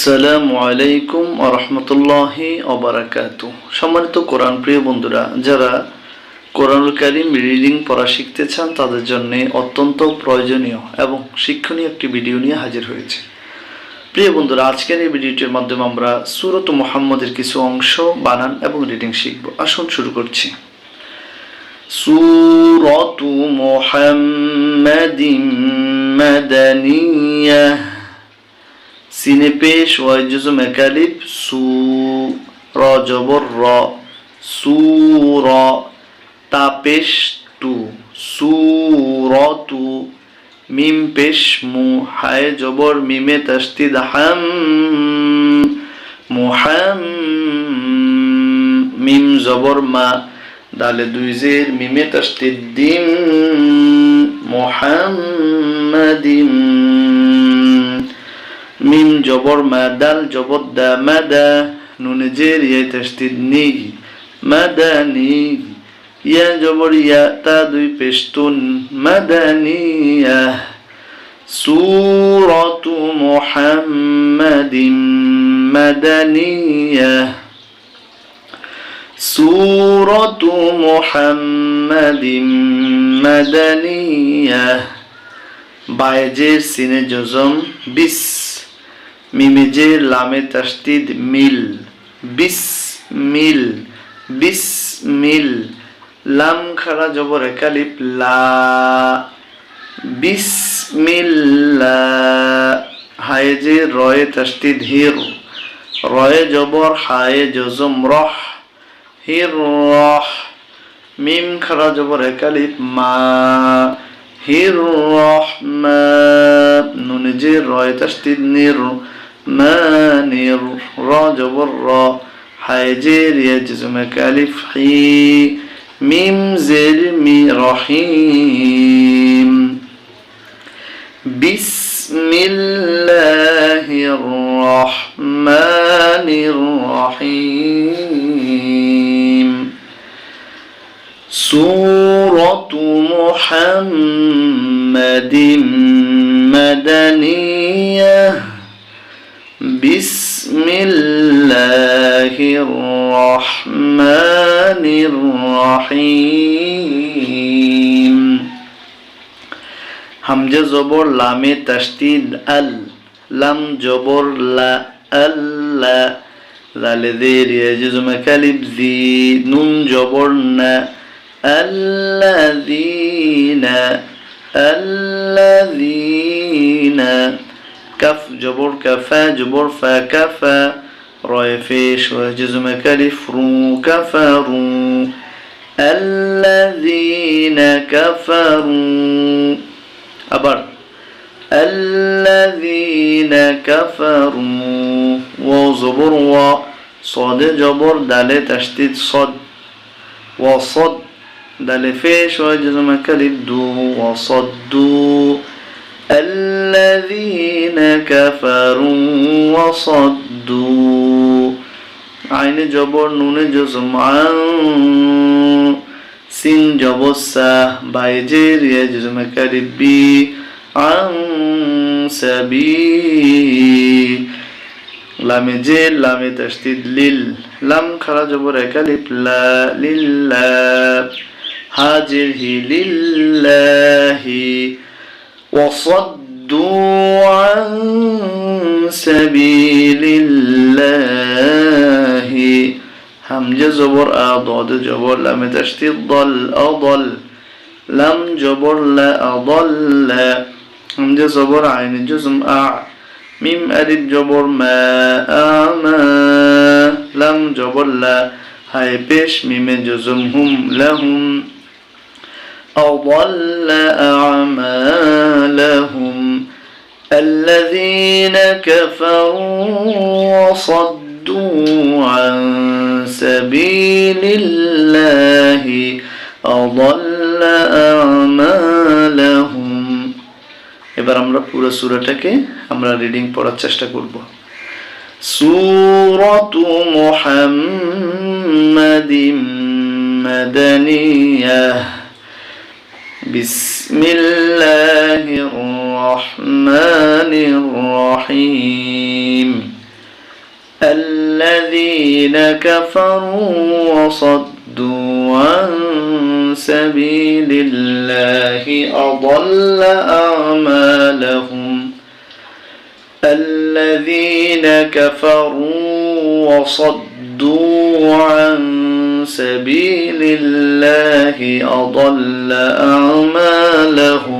আসসালামু আলাইকুম ওয়া রাহমাতুল্লাহি ওয়া বারাকাতুহু। সম্মানিত কোরআন প্রিয় বন্ধুরা, যারা কোরআনুল কারীম রিডিং পড়া শিখতে চান তাদের জন্য অত্যন্ত প্রয়োজনীয় এবং শিক্ষণীয় একটি ভিডিও নিয়ে হাজির হয়েছে। প্রিয় বন্ধুরা, আজকের এই ভিডিওটির মাধ্যমে আমরা সূরাত মুহাম্মদের কিছু অংশ বানান এবং রিডিং শিখব। আসুন শুরু করছি। সূরাতু মুহাম্মাদিন মাদানিয়াহ। সিনে পেশ ওয়াই জুজুম একালিফ সু র জবর র সূর তা পেশ তু সূরাতু মিম পেশ মু হায় জবর মিমে তাসদীদ হাম মুহাম মিম জবর মা দালে দুই জের মিমে তাসদীদ দিম মুহাম্মাদিম মিম জবর মা দাল জবর দা মাদা নুন জের ইয়া তাসদীদ নি মাদানি ইয়া জবর ইয়া তা দুই পেশতুন মাদানিয়া সূরাতু মুহাম্মাদিন মাদানিয়া সূরাতু মুহাম্মাদিন মাদানিয়া বায়েজের সিনে জজম বিস মিমে জের লামে তাসদীদ মিল বিসমিল বিসমিল লাম খাড়া জবর একালিফ লা বিসমিল্লাহ হায়ে জের রয়ে তাসদীদ হির রয়ে জবর হায়ে জজম রহ হির রহ মিম খাড়া জবর একালিফ মা হির রহমান নুন জের রয়ে তাসদীদ নির মানির র জবর র হায় জের ইয়া জজম একালিফ হি মিম জের মি রহিম বিসমিল্লাহির রহমানির রহিম সূরাতু মুহাম্মাদিন মাদানিয়াহ বিসমিল্লাহির রহমানির রহিম হামজা জবর লামে তাসদীদ আল লাম জবর লা আল্লা লালে জের ইয়া জজম কালিব জি নুন জবর না আল্লাযীনা আল্লাযীনা কাফ জবর কাফা জবর ফা কাফা রয় পেশ ওয়া জজম কালিফ রু কাফারু আল্লাযীনা কাফারু আবার আল্লাযীনা কাফারু ওয়া জবর ওয়া صاد জবর দালে তাসদীদ صد وصد দালে পেশ ওয়া জজম কালিফ দু وصدوا الذين كفروا وصدوا عين جبر نون جزم عن سين جبر سا بايجر يا جزم كربي عن سبيل لام جيل لام تشديد لل لام خرج جبر كلب لا لله هاجره لله وصدوا عن سبيل الله همزة زبر ضاد جبر لام تشديد ضل أضل لم جبر لا أضل همزة زبر عين جزم ميم ألف جبر ما أعمى لم جبر لا هاي بيش ميم جزم هم لهم أضل أعمالهم الذين كفروا وصدوا عن سبيل الله أضل أعمالهم এবার আমরা পুরো সূরাটাকে আমরা রিডিং পড়ার চেষ্টা করব। সূরাতু মুহাম্মাদিন মাদানিয়াহ বিসমিল্লাহির রহমানির রহিম الذين كفروا وصدوا عن سبيل الله أضل أعمالهم الذين كفروا وصدوا عن سبيل الله أضل أعمالهم